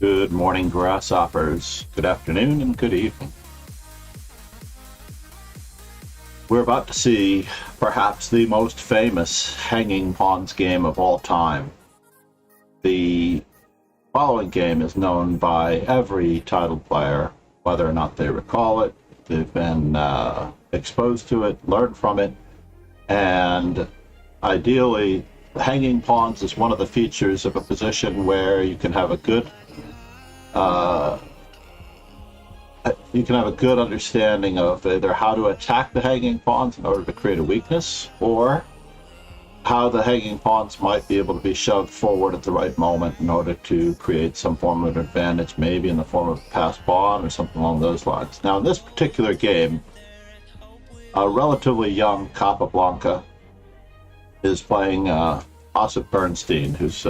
Good morning, grasshoppers. Good afternoon and good evening. We're about to see perhaps the most famous hanging pawns game of all time. The following game is known by every title player, whether or not they recall it. They've been exposed to it, learned from it, and ideally, hanging pawns is one of the features of a position where you can have a good understanding of either how to attack the hanging pawns in order to create a weakness, or how the hanging pawns might be able to be shoved forward at the right moment in order to create some form of advantage, maybe in the form of a passed pawn or something along those lines. Now, in this particular game, a relatively young Capablanca is playing O.Bernstein, who's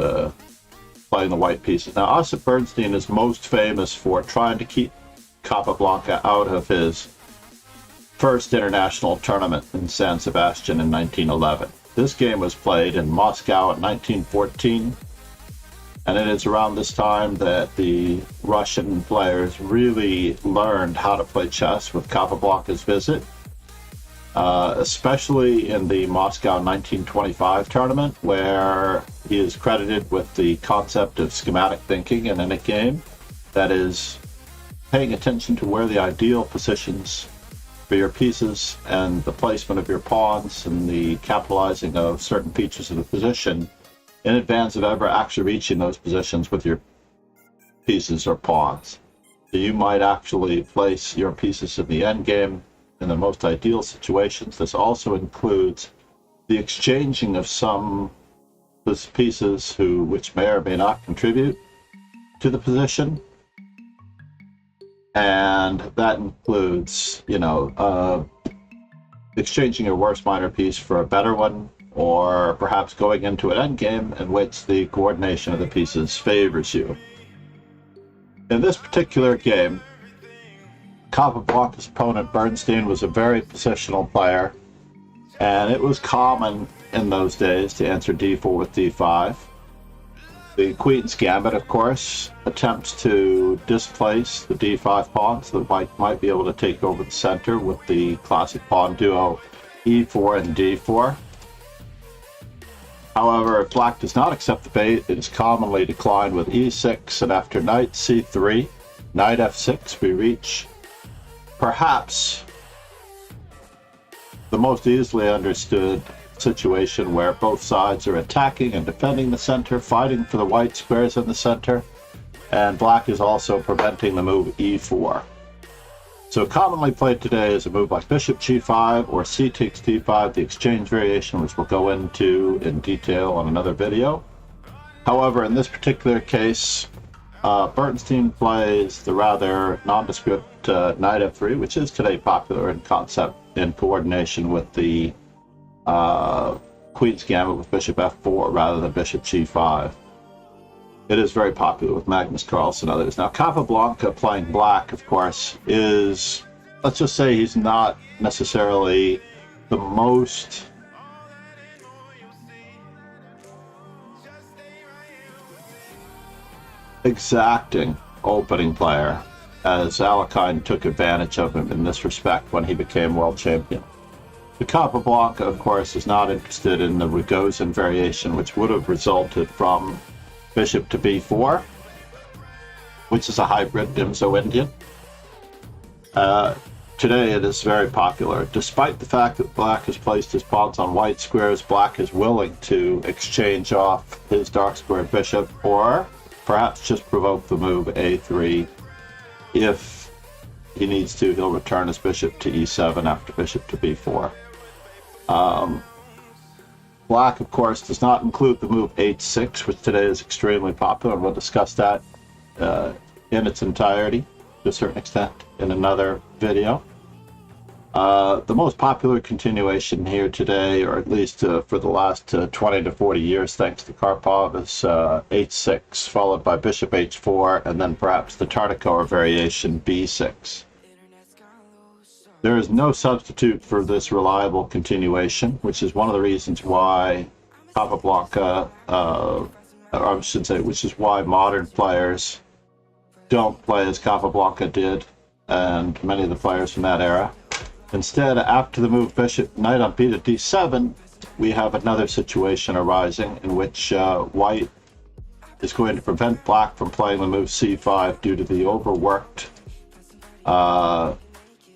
playing the white pieces. Now, O.Bernstein is most famous for trying to keep Capablanca out of his first international tournament in San Sebastian in 1911. This game was played in Moscow in 1914, and it is around this time that the Russian players really learned how to play chess with Capablanca's visit, especially in the Moscow 1925 tournament, where he is credited with the concept of schematic thinking in a game, that is, paying attention to where the ideal positions for your pieces and the placement of your pawns and the capitalizing of certain features of the position in advance of ever actually reaching those positions with your pieces or pawns. So you might actually place your pieces in the end game in the most ideal situations. This also includes the exchanging of some pieces which may or may not contribute to the position. And that includes, exchanging your worst minor piece for a better one, or perhaps going into an endgame in which the coordination of the pieces favors you. In this particular game, Capablanca's opponent, Bernstein, was a very positional player, and it was common in those days to answer d4 with d5. The Queen's Gambit, of course, attempts to displace the d5 pawn so that white might be able to take over the center with the classic pawn duo e4 and d4. However, if black does not accept the bait, it is commonly declined with e6, and after knight c3, knight f6, we reach perhaps the most easily understood situation where both sides are attacking and defending the center, fighting for the white squares in the center, and black is also preventing the move e4. So commonly played today is a move like bishop g5 or c takes d5, the exchange variation, which we'll go into in detail on another video. However, in this particular case, Bernstein plays the rather nondescript knight f3, which is today popular in concept in coordination with the Queen's Gambit with bishop f4 rather than bishop g5. It is very popular with Magnus Carlsen and others. Now, Capablanca playing black, of course, is, let's just say he's not necessarily the most exacting opening player, as Alekhine took advantage of him in this respect when he became world champion. The Capablanca, of course, is not interested in the Rogozin variation, which would have resulted from bishop to b4, which is a hybrid Dimso-Indian. Today it is very popular. Despite the fact that black has placed his pawns on white squares, black is willing to exchange off his dark squared bishop, or perhaps just provoke the move a3. If he needs to, he'll return his bishop to e7 after bishop to b4. Black, of course, does not include the move h6, which today is extremely popular, and we'll discuss that in its entirety, to a certain extent, in another video. The most popular continuation here today, or at least for the last 20 to 40 years, thanks to Karpov, is h6, followed by bishop h4, and then perhaps the Tartakower variation b6. There is no substitute for this reliable continuation, which is one of the reasons why Capablanca, or I should say, which is why modern players don't play as Capablanca did and many of the players from that era. Instead, after the move bishop knight on b to d7, we have another situation arising in which white is going to prevent black from playing the move c5 due to the overworked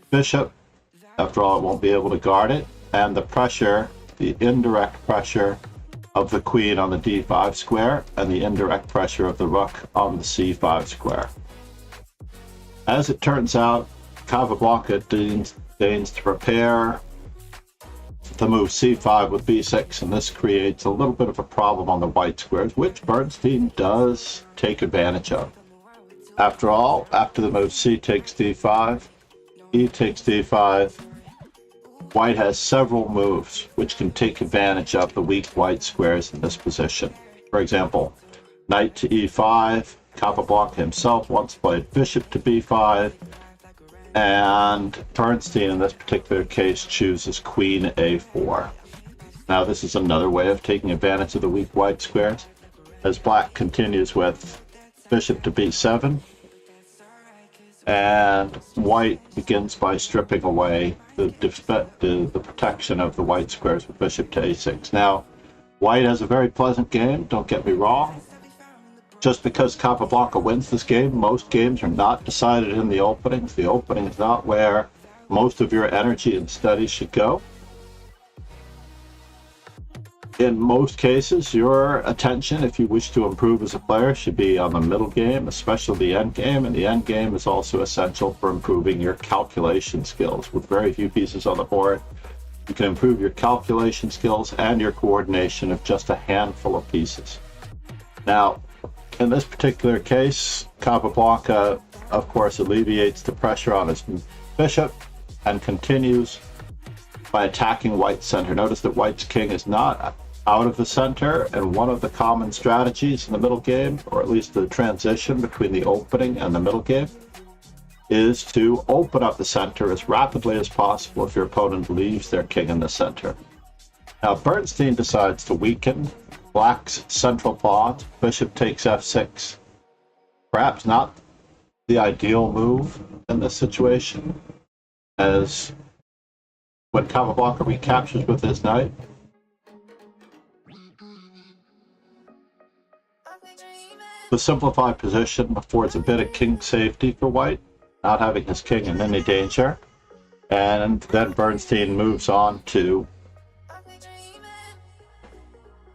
bishop. After all, it won't be able to guard it, and the pressure, the indirect pressure of the queen on the d5 square and the indirect pressure of the rook on the c5 square. As it turns out, Capablanca deigns to prepare the move c5 with b6, and this creates a little bit of a problem on the white squares, which Bernstein does take advantage of. After all, after the move c takes d5, e takes d5, white has several moves which can take advantage of the weak white squares in this position. For example, knight to e5, Capablanca himself once played bishop to b5, and Bernstein in this particular case chooses queen a4. Now this is another way of taking advantage of the weak white squares, as black continues with bishop to b7, and white begins by stripping away the protection of the white squares with bishop to a6. Now, white has a very pleasant game, don't get me wrong. Just because Capablanca wins this game, most games are not decided in the openings. The opening is not where most of your energy and study should go. In most cases, your attention, if you wish to improve as a player, should be on the middle game, especially the end game, and the end game is also essential for improving your calculation skills. With very few pieces on the board, you can improve your calculation skills and your coordination of just a handful of pieces. Now, in this particular case, Capablanca, of course, alleviates the pressure on his bishop and continues by attacking white's center. Notice that white's king is not out of the center, and one of the common strategies in the middle game, or at least the transition between the opening and the middle game, is to open up the center as rapidly as possible if your opponent leaves their king in the center. Now, Bernstein decides to weaken black's central pawn. Bishop takes f6. Perhaps not the ideal move in this situation, as when Capablanca recaptures with his knight, the simplified position affords a bit of king safety for white, not having his king in any danger. And then Bernstein moves on to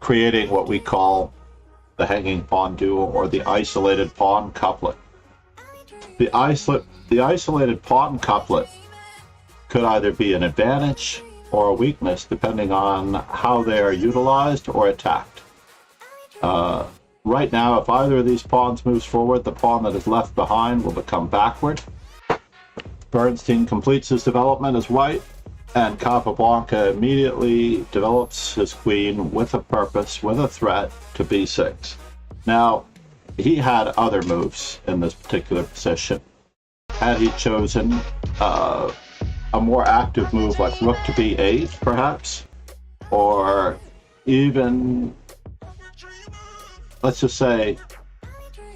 creating what we call the hanging pawn duo, or the isolated pawn couplet. The isolated pawn couplet could either be an advantage or a weakness, depending on how they are utilized or attacked. Right now, if either of these pawns moves forward, the pawn that is left behind will become backward. Bernstein completes his development as white, and Capablanca immediately develops his queen with a purpose, with a threat to b6. Now, he had other moves in this particular position. Had he chosen a more active move like rook to b8, perhaps, or even, let's just say,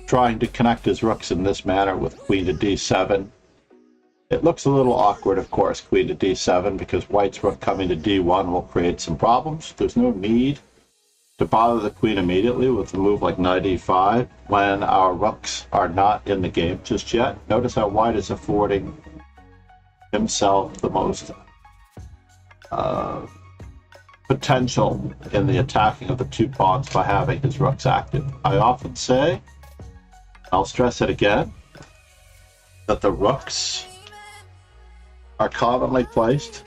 trying to connect his rooks in this manner with queen to d7. It looks a little awkward, of course, queen to d7, because white's rook coming to d1 will create some problems. There's no need to bother the queen immediately with a move like knight e5 when our rooks are not in the game just yet. Notice how white is affording himself the most potential in the attacking of the two pawns by having his rooks active. I often say, I'll stress it again, that the rooks are commonly placed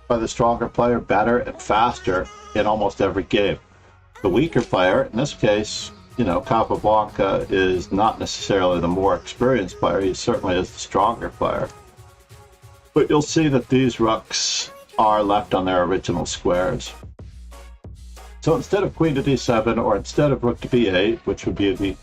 by the stronger player better and faster in almost every game. The weaker player, in this case, Capablanca is not necessarily the more experienced player, he certainly is the stronger player. But you'll see that these rooks are left on their original squares. So instead of queen to d7, or instead of rook to b8, which would be the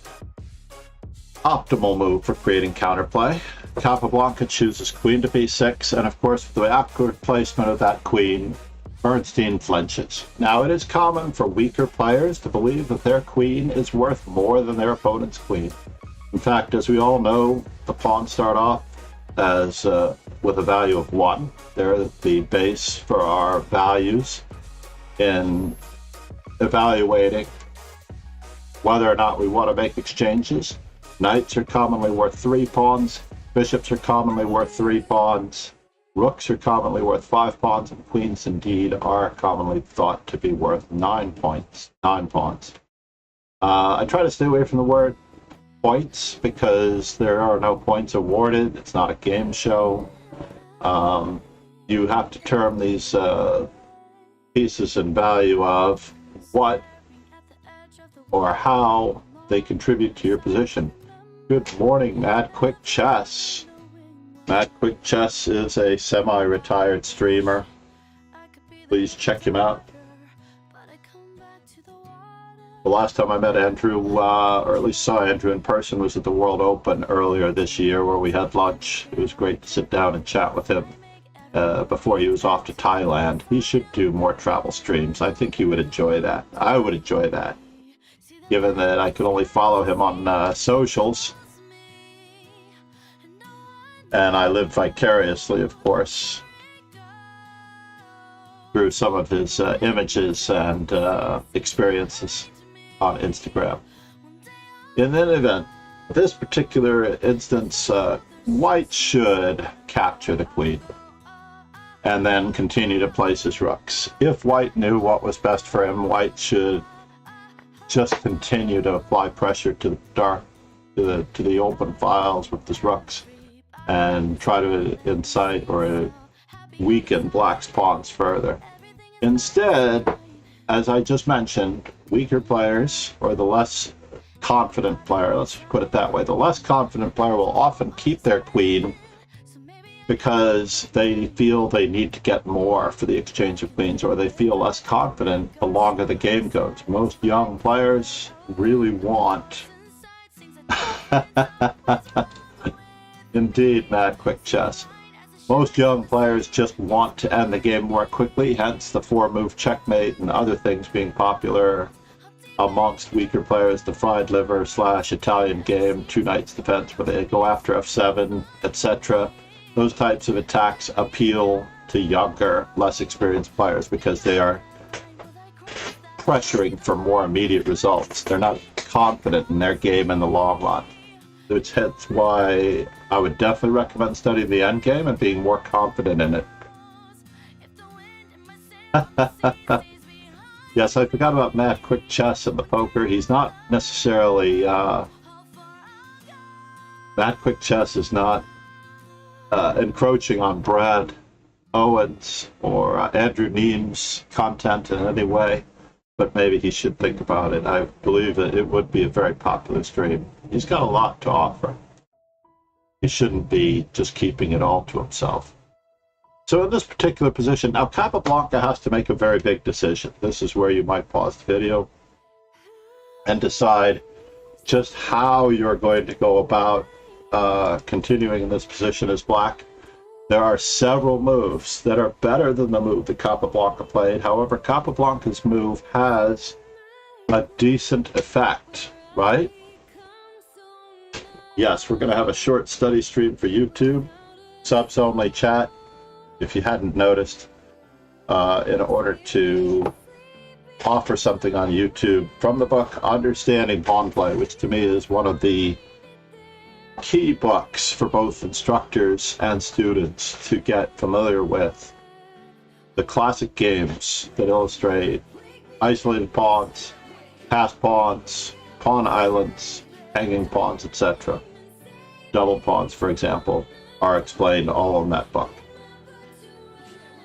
optimal move for creating counterplay, Capablanca chooses queen to b6, and of course with the backward placement of that queen, Bernstein flinches. Now, it is common for weaker players to believe that their queen is worth more than their opponent's queen. In fact, as we all know, the pawns start off as with a value of 1. They're the base for our values in evaluating whether or not we want to make exchanges. Knights are commonly worth 3 pawns, bishops are commonly worth 3 pawns, rooks are commonly worth 5 pawns, and queens indeed are commonly thought to be worth 9 pawns. I try to stay away from the word points because there are no points awarded. It's not a game show. You have to term these pieces in value of what or how they contribute to your position. Good morning, Mad Quick Chess. Mad Quick Chess is a semi-retired streamer. Please check him out. The last time I met Andrew, or at least saw Andrew in person, was at the World Open earlier this year where we had lunch. It was great to sit down and chat with him before he was off to Thailand. He should do more travel streams. I think he would enjoy that. I would enjoy that, given that I could only follow him on socials. And I live vicariously, of course, through some of his images and experiences on Instagram. In any event, this particular instance, white should capture the queen and then continue to place his rooks. If white knew what was best for him, white should just continue to apply pressure to the dark, to the open files with his rooks, and try to incite or weaken black's pawns further. Instead, as I just mentioned, weaker players, or the less confident player, let's put it that way, the less confident player will often keep their queen because they feel they need to get more for the exchange of queens, or they feel less confident the longer the game goes. Most young players really want indeed, Mad Quick Chess. Most young players just want to end the game more quickly, hence the 4-move checkmate and other things being popular amongst weaker players, the fried liver / Italian game, 2 knights defense where they go after f7, etc. Those types of attacks appeal to younger, less experienced players because they are pressuring for more immediate results. They're not confident in their game in the long run. Which hence why I would definitely recommend studying the endgame and being more confident in it. Yes, I forgot about Mad Quick Chess and the poker. He's not necessarily... Mad Quick Chess is not encroaching on Brad Owens or Andrew Neem's content in any way, but maybe he should think about it. I believe that it would be a very popular stream. He's got a lot to offer. He shouldn't be just keeping it all to himself. So in this particular position, now Capablanca has to make a very big decision. This is where you might pause the video and decide just how you're going to go about continuing in this position as black. There are several moves that are better than the move that Capablanca played. However, Capablanca's move has a decent effect, right? Yes, we're going to have a short study stream for YouTube, subs only chat, if you hadn't noticed, in order to offer something on YouTube from the book Understanding Pawn Play, which to me is one of the key books for both instructors and students to get familiar with the classic games that illustrate isolated pawns, passed pawns, pawn islands, hanging pawns, etc. Double pawns, for example, are explained all in that book.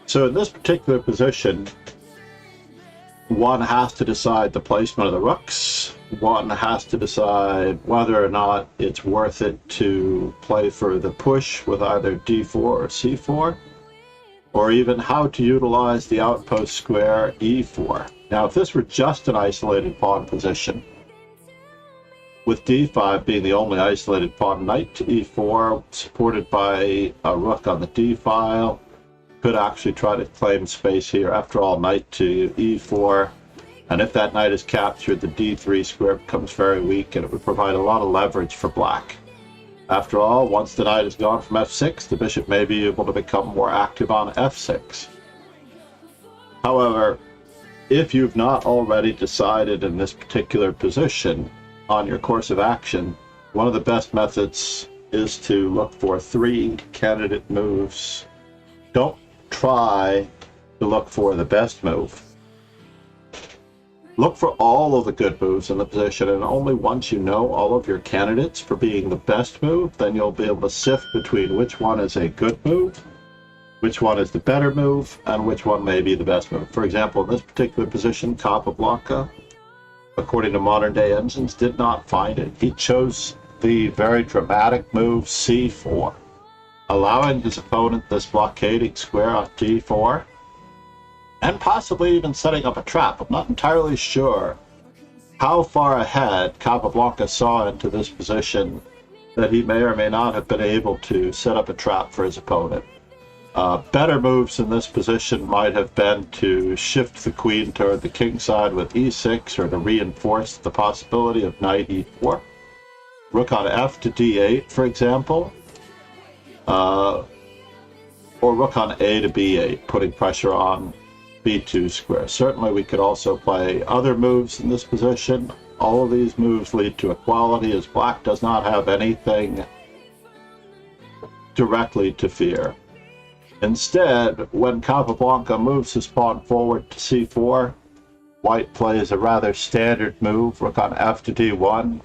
So in this particular position, one has to decide the placement of the rooks. One has to decide whether or not it's worth it to play for the push with either d4 or c4, or even how to utilize the outpost square e4. Now, if this were just an isolated pawn position, with d5 being the only isolated pawn, knight to e4, supported by a rook on the d file, could actually try to claim space here. After all, knight to e4 And if that knight is captured, the d3 square becomes very weak, and it would provide a lot of leverage for black. After all, once the knight is gone from f6, the bishop may be able to become more active on f6. However, if you've not already decided in this particular position on your course of action, one of the best methods is to look for 3 candidate moves. Don't try to look for the best move. Look for all of the good moves in the position, and only once you know all of your candidates for being the best move, then you'll be able to sift between which one is a good move, which one is the better move, and which one may be the best move. For example, in this particular position, Capablanca, according to modern day engines, did not find it. He chose the very dramatic move c4, allowing his opponent this blockading square on d4, and possibly even setting up a trap. I'm not entirely sure how far ahead Capablanca saw into this position that he may or may not have been able to set up a trap for his opponent. Better moves in this position might have been to shift the queen toward the king side with e6, or to reinforce the possibility of knight e4. Rook on f to d8, for example. Or rook on a to b8, putting pressure on b2 square. Certainly we could also play other moves in this position. All of these moves lead to equality, as black does not have anything directly to fear. Instead, when Capablanca moves his pawn forward to c4, white plays a rather standard move, rook on f to d1,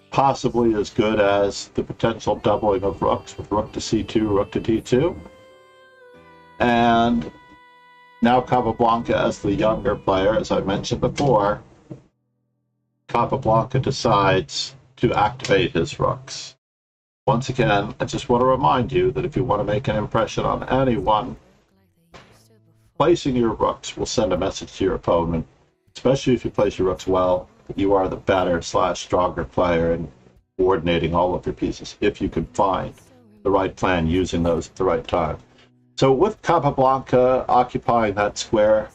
possibly as good as the potential doubling of rooks with rook to c2, rook to d2. And now Capablanca, as the younger player, as I mentioned before, Capablanca decides to activate his rooks. Once again, I just want to remind you that if you want to make an impression on anyone, placing your rooks will send a message to your opponent, especially if you place your rooks well, that you are the better / stronger player in coordinating all of your pieces, if you can find the right plan using those at the right time. So with Capablanca occupying that square,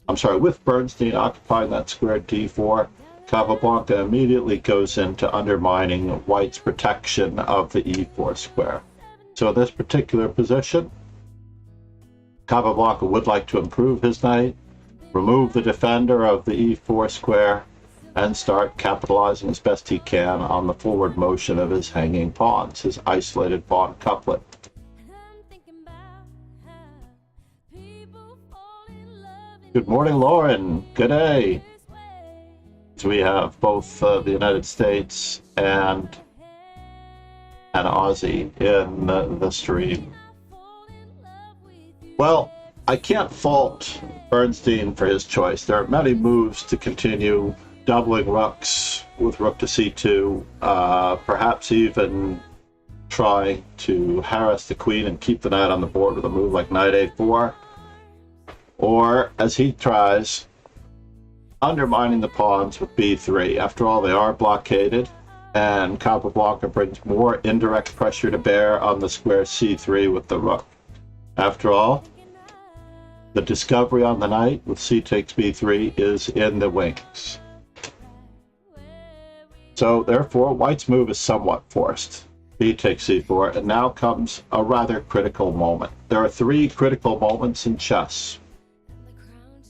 with Bernstein occupying that square d4, Capablanca immediately goes into undermining white's protection of the e4 square. So in this particular position, Capablanca would like to improve his knight, remove the defender of the e4 square, and start capitalizing as best he can on the forward motion of his hanging pawns, his isolated pawn couplet. Good morning, Lauren. Good day. So we have both the United States and an Aussie in the stream. Well, I can't fault Bernstein for his choice. There are many moves to continue doubling rooks with rook to c2, perhaps even trying to harass the queen and keep the knight on the board with a move like knight a4. Or, as he tries, undermining the pawns with b3. After all, they are blockaded, and Capablanca brings more indirect pressure to bear on the square c3 with the rook. After all, the discovery on the knight with c takes b3 is in the wings. So, therefore, white's move is somewhat forced. B takes c4, and now comes a rather critical moment. There are 3 critical moments in chess.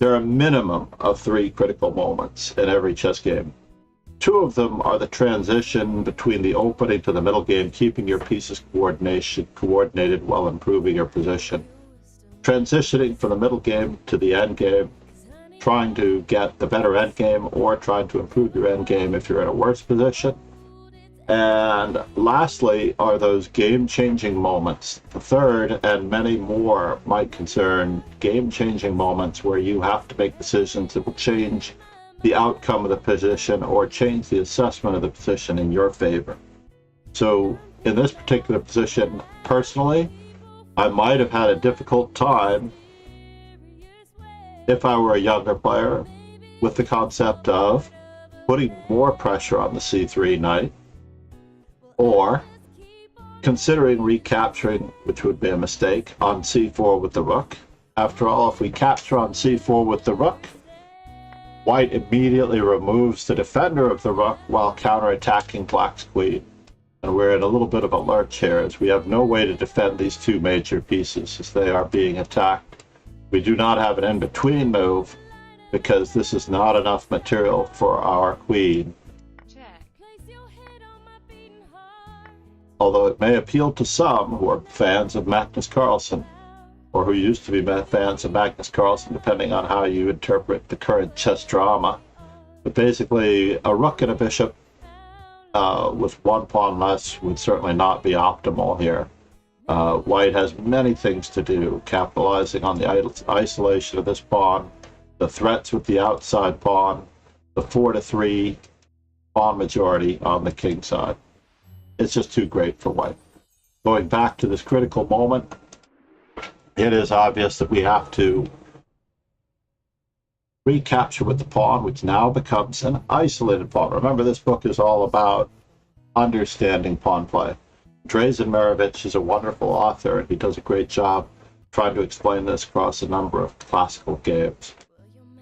There are a minimum of 3 critical moments in every chess game. 2 of them are the transition between the opening to the middle game, keeping your pieces coordinated while improving your position. Transitioning from the middle game to the end game, trying to get the better end game or trying to improve your end game if you're in a worse position. And lastly are those game-changing moments. The third and many more might concern game-changing moments where you have to make decisions that will change the outcome of the position or change the assessment of the position in your favor. So in this particular position, personally, I might have had a difficult time, if I were a younger player, with the concept of putting more pressure on the c3 knight, or considering recapturing, which would be a mistake, on c4 with the rook. After all, if we capture on c4 with the rook, White immediately removes the defender of the rook while counterattacking black's queen. And we're in a little bit of a lurch here, as we have no way to defend these two major pieces as they are being attacked. We do not have an in-between move, because this is not enough material for our queen. Although it may appeal to some who are fans of Magnus Carlsen, or who used to be fans of Magnus Carlsen, depending on how you interpret the current chess drama. But basically, a rook and a bishop with one pawn less would certainly not be optimal here. White has many things to do, capitalizing on the isolation of this pawn, the threats with the outside pawn, the 4-3 pawn majority on the king side. It's just too great for white. Going back to this critical moment, it is obvious that we have to recapture with the pawn, which now becomes an isolated pawn. Remember, this book is all about understanding pawn play. Drazen Merovich is a wonderful author, and he does a great job trying to explain this across a number of classical games.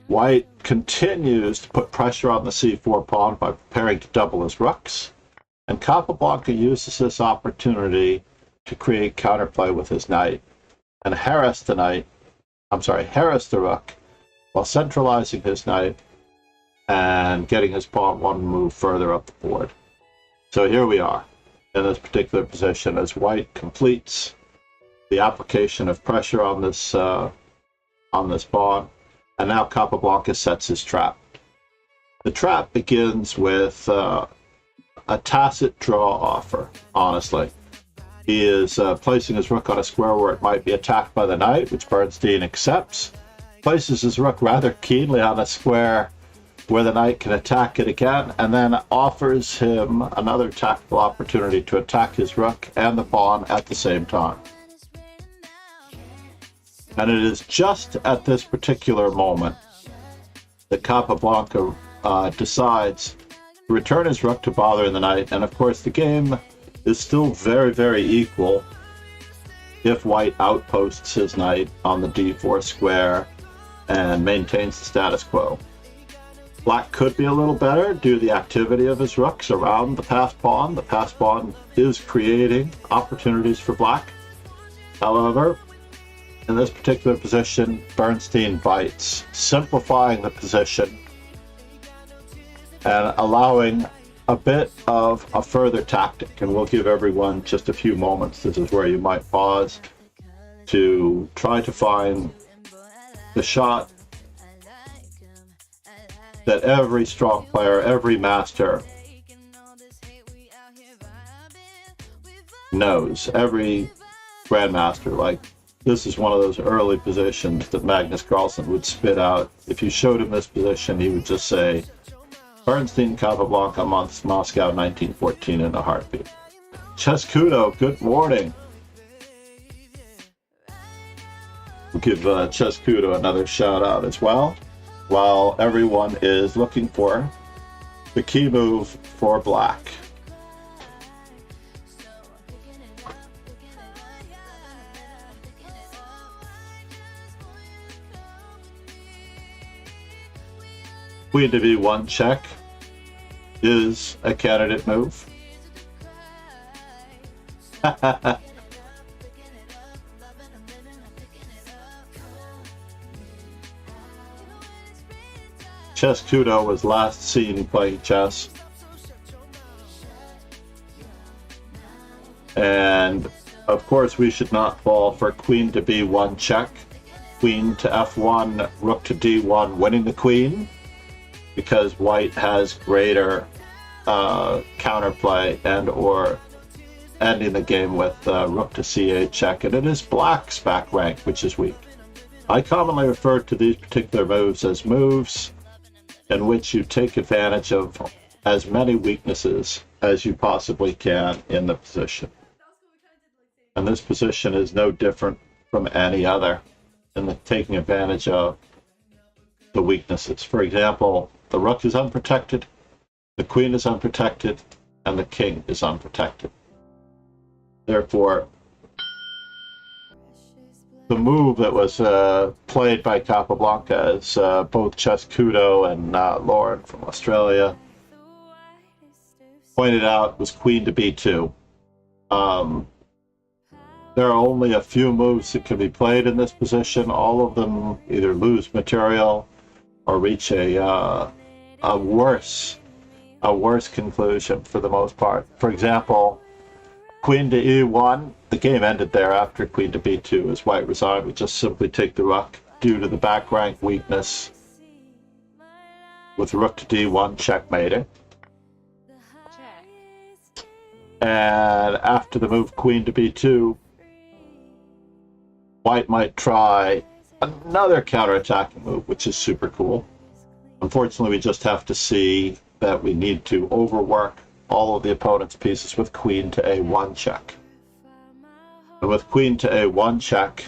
White continues to put pressure on the c4 pawn by preparing to double his rooks, and Capablanca uses this opportunity to create counterplay with his knight, and harass the rook, while centralizing his knight and getting his pawn one move further up the board. So here we are in this particular position as white completes the application of pressure on this pawn, and now Capablanca sets his trap. The trap begins with a tacit draw offer, honestly. He is placing his rook on a square where it might be attacked by the knight, which Bernstein accepts. Places his rook rather keenly on a square where the knight can attack it again, and then offers him another tactical opportunity to attack his rook and the pawn at the same time. And it is just at this particular moment that Capablanca decides to return his rook to bother the knight, and of course the game is still very, very equal if white outposts his knight on the d4 square and maintains the status quo. Black could be a little better due to the activity of his rooks around the passed pawn. The passed pawn is creating opportunities for black. However, in this particular position, Bernstein bites, simplifying the position and allowing a bit of a further tactic. And we'll give everyone just a few moments. This is where you might pause to try to find the shot that every strong player, every master knows, every grandmaster. Like, this is one of those early positions that Magnus Carlsen would spit out. If you showed him this position, he would just say, Bernstein-Capablanca, Moscow, 1914 in a heartbeat. Chescudo, good morning. We'll give Chescudo another shout out as well, while everyone is looking for the key move for black. Queen to b1 check is a candidate move. Chescudo was last seen playing chess. And of course we should not fall for queen to b1 check, queen to f1, rook to d1, winning the queen, because white has greater counterplay and or ending the game with rook to c8 check, and it is black's back rank which is weak. I commonly refer to these particular moves as moves in which you take advantage of as many weaknesses as you possibly can in the position. And this position is no different from any other in the taking advantage of the weaknesses. For example, the rook is unprotected, the queen is unprotected, and the king is unprotected. Therefore, the move that was played by Capablanca, as both Chess Kudo and Lauren from Australia pointed out, was queen to b2. There are only a few moves that can be played in this position. All of them either lose material or reach a worse conclusion for the most part. For example, queen to e1, the game ended there after queen to b2 as white resigned. We just simply take the rook due to the back rank weakness with rook to d1 checkmating. Check. And after the move queen to b2, white might try another counterattacking move, which is super cool. Unfortunately, we just have to see that we need to overwork all of the opponent's pieces with queen to a1 check. And with queen to a1 check,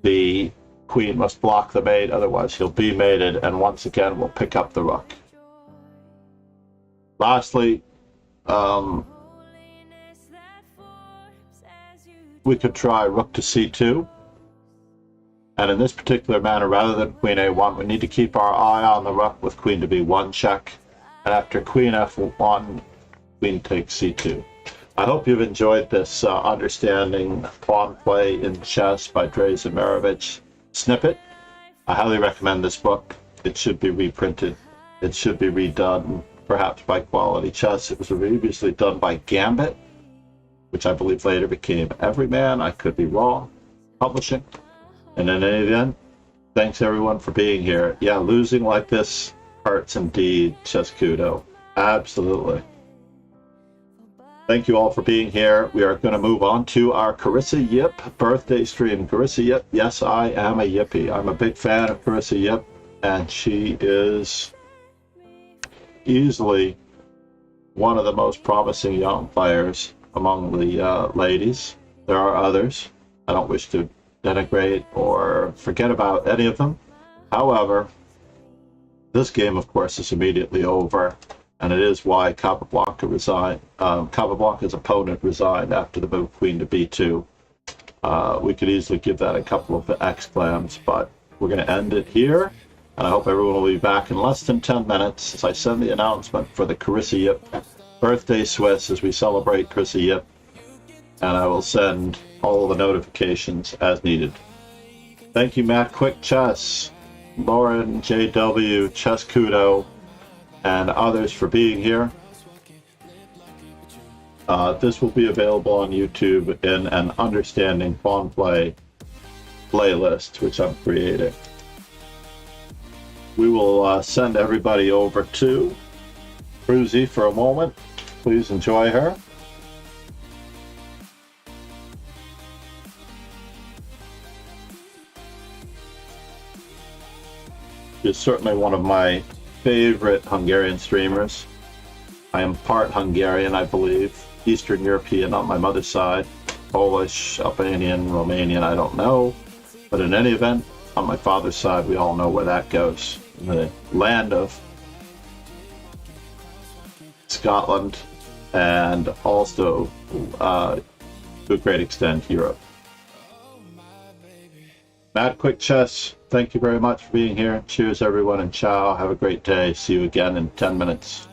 the queen must block the mate, otherwise he'll be mated, and once again we'll pick up the rook. Lastly, we could try rook to c2. And in this particular manner, rather than queen a1, we need to keep our eye on the rook with queen to b1 check. And after queen f1, queen takes c2. I hope you've enjoyed this Understanding Pawn Play in Chess by Drazen Mirovich snippet. I highly recommend this book. It should be reprinted. It should be redone, perhaps by Quality Chess. It was previously done by Gambit, which I believe later became Everyman. I could be wrong. Publishing. And in any event, thanks everyone for being here. Yeah, losing like this hurts indeed, Chess Kudo. Absolutely. Thank you all for being here. We are going to move on to our Carissa Yip birthday stream. Carissa Yip, yes, I am a Yippie. I'm a big fan of Carissa Yip, and she is easily one of the most promising young players among the ladies. There are others. I don't wish to denigrate or forget about any of them. However, this game, of course, is immediately over, and it is why Capablanca resigned. Capablanca's opponent resigned after the move queen to b2. We could easily give that a couple of exclams, but we're going to end it here, and I hope everyone will be back in less than 10 minutes as I send the announcement for the Carissa Yip birthday Swiss as we celebrate Carissa Yip, and I will send all the notifications as needed. Thank you, Matt Quick Chess, Lauren JW, Chess Kudo, and others for being here. This will be available on YouTube in an Understanding Pawn Play playlist, which I'm creating. We will send everybody over to Cruzy for a moment. Please enjoy her. She's certainly one of my favorite Hungarian streamers. I am part Hungarian, I believe. Eastern European on my mother's side. Polish, Albanian, Romanian, I don't know. But in any event, on my father's side, we all know where that goes. In the land of Scotland and also, to a great extent, Europe. Matt Quick Chess, thank you very much for being here. Cheers, everyone, and ciao. Have a great day. See you again in 10 minutes.